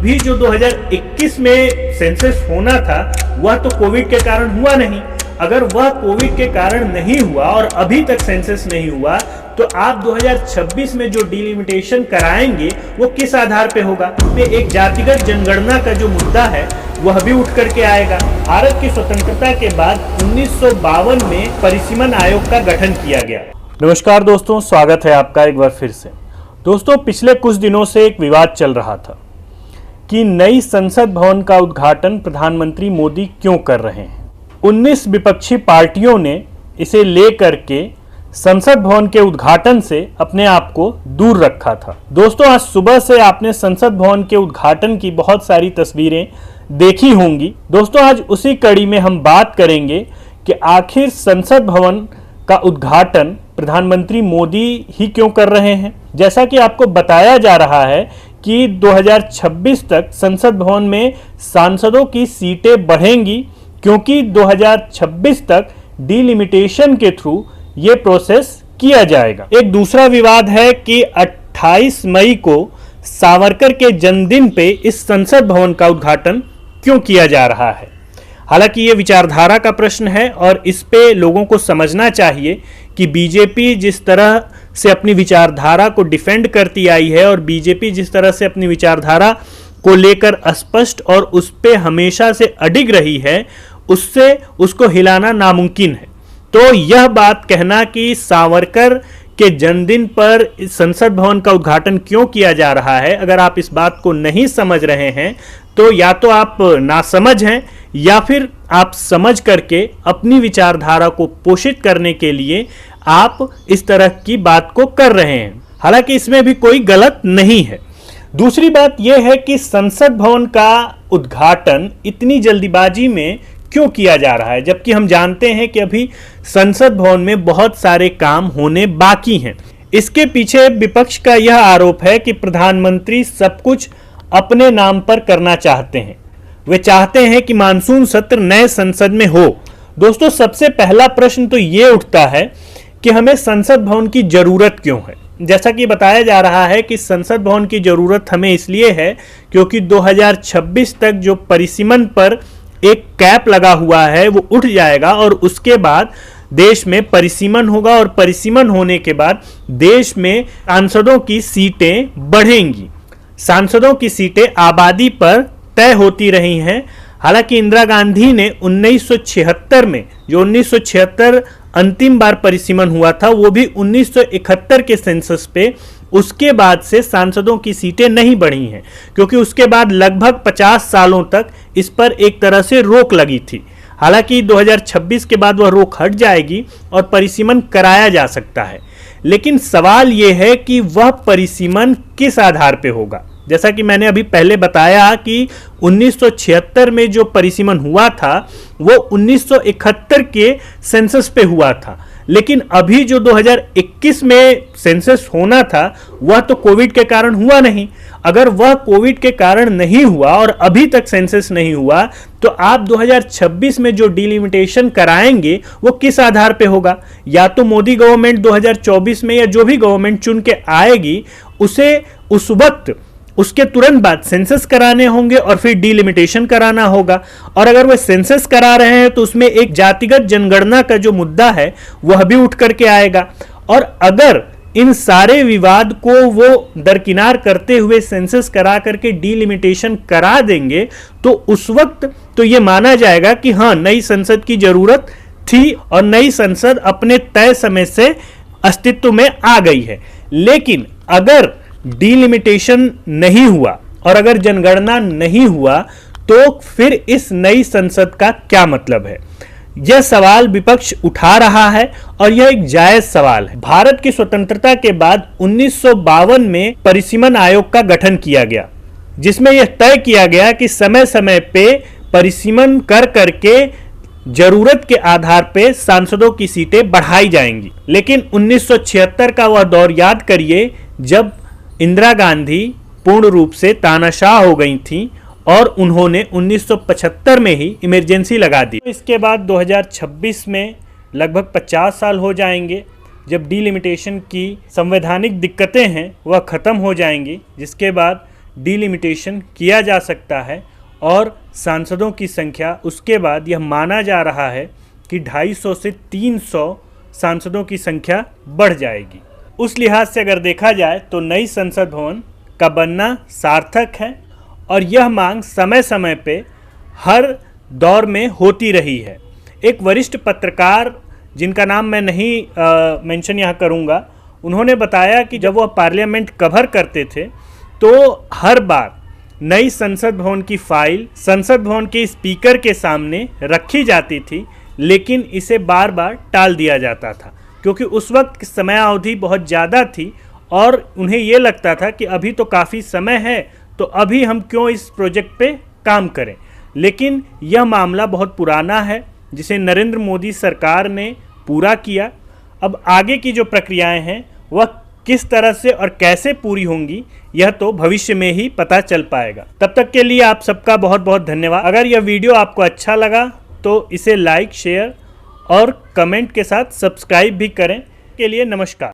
अभी जो 2021 में सेंसस होना था वह तो कोविड के कारण हुआ नहीं। अगर वह कोविड के कारण नहीं हुआ और अभी तक सेंसस नहीं हुआ तो आप 2026 में जो डिलिमिटेशन कराएंगे वो किस आधार पे होगा? में एक जातिगत जनगणना का जो मुद्दा है वह भी उठ करके आएगा। भारत की स्वतंत्रता के बाद 1952 में परिसीमन आयोग का गठन किया गया। नमस्कार दोस्तों, स्वागत है आपका एक बार फिर से। दोस्तों, पिछले कुछ दिनों से एक विवाद चल रहा था कि नई संसद भवन का उद्घाटन प्रधानमंत्री मोदी क्यों कर रहे हैं। 19 विपक्षी पार्टियों ने इसे लेकर के संसद भवन के उद्घाटन से अपने आप को दूर रखा था। दोस्तों, आज सुबह से आपने संसद भवन के उद्घाटन की बहुत सारी तस्वीरें देखी होंगी। दोस्तों, आज उसी कड़ी में हम बात करेंगे कि आखिर संसद भवन का उद्घाटन प्रधानमंत्री मोदी ही क्यों कर रहे हैं। जैसा कि आपको बताया जा रहा है कि 2026 तक संसद भवन में सांसदों की सीटें बढ़ेंगी, क्योंकि 2026 तक डिलिमिटेशन के थ्रू ये प्रोसेस किया जाएगा। एक दूसरा विवाद है कि 28 मई को सावरकर के जन्मदिन पे इस संसद भवन का उद्घाटन क्यों किया जा रहा है। हालांकि ये विचारधारा का प्रश्न है और इस पे लोगों को समझना चाहिए कि बीजेपी जिस तरह से अपनी विचारधारा को डिफेंड करती आई है और बीजेपी जिस तरह से अपनी विचारधारा को लेकर अस्पष्ट और उस पे हमेशा से अडिग रही है, उससे उसको हिलाना नामुमकिन है। तो यह बात कहना कि सावरकर के जन्मदिन पर संसद भवन का उद्घाटन क्यों किया जा रहा है, अगर आप इस बात को नहीं समझ रहे हैं तो या तो आप नासमझ हैं या फिर आप समझ करके अपनी विचारधारा को पोषित करने के लिए आप इस तरह की बात को कर रहे हैं। हालांकि इसमें भी कोई गलत नहीं है। दूसरी बात यह है कि संसद भवन का उद्घाटन इतनी जल्दीबाजी में क्यों किया जा रहा है, जबकि हम जानते हैं कि अभी संसद भवन में बहुत सारे काम होने बाकी हैं। इसके पीछे विपक्ष का यह आरोप है कि प्रधानमंत्री सब कुछ अपने नाम पर करना चाहते हैं। वे चाहते हैं कि मानसून सत्र नए संसद में हो। दोस्तों, सबसे पहला प्रश्न तो ये उठता है कि हमें संसद भवन की जरूरत क्यों है। जैसा कि बताया जा रहा है कि संसद भवन की जरूरत हमें इसलिए है क्योंकि 2026 तक जो परिसीमन पर एक कैप लगा हुआ है वो उठ जाएगा और उसके बाद देश में परिसीमन होगा और परिसीमन होने के बाद देश में सांसदों की सीटें बढ़ेंगी। सांसदों की सीटें आबादी पर तय होती रही हैं। हालांकि इंदिरा गांधी ने 1976 में, जो 1976 अंतिम बार परिसीमन हुआ था, वो भी 1971 के सेंसस पे, उसके बाद से सांसदों की सीटें नहीं बढ़ी हैं, क्योंकि उसके बाद लगभग 50 सालों तक इस पर एक तरह से रोक लगी थी। हालांकि 2026 के बाद वह रोक हट जाएगी और परिसीमन कराया जा सकता है, लेकिन सवाल यह है कि वह परिसीमन किस आधार पे होगा। जैसा कि मैंने अभी पहले बताया कि 1976 में जो परिसीमन हुआ था वो 1971 के सेंसस पे हुआ था, लेकिन अभी जो 2021 में सेंसस होना था वह तो कोविड के कारण हुआ नहीं। अगर वह कोविड के कारण नहीं हुआ और अभी तक सेंसस नहीं हुआ तो आप 2026 में जो डिलिमिटेशन कराएंगे वो किस आधार पे होगा? या तो मोदी गवर्नमेंट 2024 में या जो भी गवर्नमेंट चुन के आएगी उसे उस वक्त उसके तुरंत बाद सेंसस कराने होंगे और फिर डिलिमिटेशन कराना होगा। और अगर वो सेंसस करा रहे हैं तो उसमें एक जातिगत जनगणना का जो मुद्दा है वह भी उठ करके आएगा। और अगर इन सारे विवाद को वो दरकिनार करते हुए सेंसस करा करके डिलिमिटेशन करा देंगे तो उस वक्त तो ये माना जाएगा कि हाँ, नई संसद की जरूरत थी और नई संसद अपने तय समय से अस्तित्व में आ गई है। लेकिन अगर डिलिमिटेशन नहीं हुआ और अगर जनगणना नहीं हुआ तो फिर इस नई संसद का क्या मतलब है? यह सवाल विपक्ष उठा रहा है और यह एक जायज सवाल है। भारत की स्वतंत्रता के बाद 1952 में परिसीमन आयोग का गठन किया गया, जिसमें यह तय किया गया कि समय समय पे परिसीमन कर करके जरूरत के आधार पे सांसदों की सीटें बढ़ाई जाएंगी। लेकिन 1976 का वह दौर याद करिए जब इंदिरा गांधी पूर्ण रूप से तानाशाह हो गई थीं और उन्होंने 1975 में ही इमरजेंसी लगा दी। इसके बाद 2026 में लगभग 50 साल हो जाएंगे जब डिलिमिटेशन की संवैधानिक दिक्कतें हैं वह ख़त्म हो जाएंगी, जिसके बाद डिलिमिटेशन किया जा सकता है और सांसदों की संख्या उसके बाद यह माना जा रहा है कि 250 से 300 सांसदों की संख्या बढ़ जाएगी। उस लिहाज से अगर देखा जाए तो नई संसद भवन का बनना सार्थक है और यह मांग समय समय पे हर दौर में होती रही है। एक वरिष्ठ पत्रकार जिनका नाम मैं नहीं मेंशन यहाँ करूँगा, उन्होंने बताया कि जब वह पार्लियामेंट कवर करते थे तो हर बार नई संसद भवन की फाइल संसद भवन के स्पीकर के सामने रखी जाती थी, लेकिन इसे बार बार टाल दिया जाता था क्योंकि उस वक्त समयावधि बहुत ज़्यादा थी और उन्हें ये लगता था कि अभी तो काफ़ी समय है, तो अभी हम क्यों इस प्रोजेक्ट पे काम करें। लेकिन यह मामला बहुत पुराना है जिसे नरेंद्र मोदी सरकार ने पूरा किया। अब आगे की जो प्रक्रियाएं हैं वह किस तरह से और कैसे पूरी होंगी यह तो भविष्य में ही पता चल पाएगा। तब तक के लिए आप सबका बहुत बहुत धन्यवाद। अगर यह वीडियो आपको अच्छा लगा तो इसे लाइक, शेयर और कमेंट के साथ सब्सक्राइब भी करें। के लिए नमस्कार।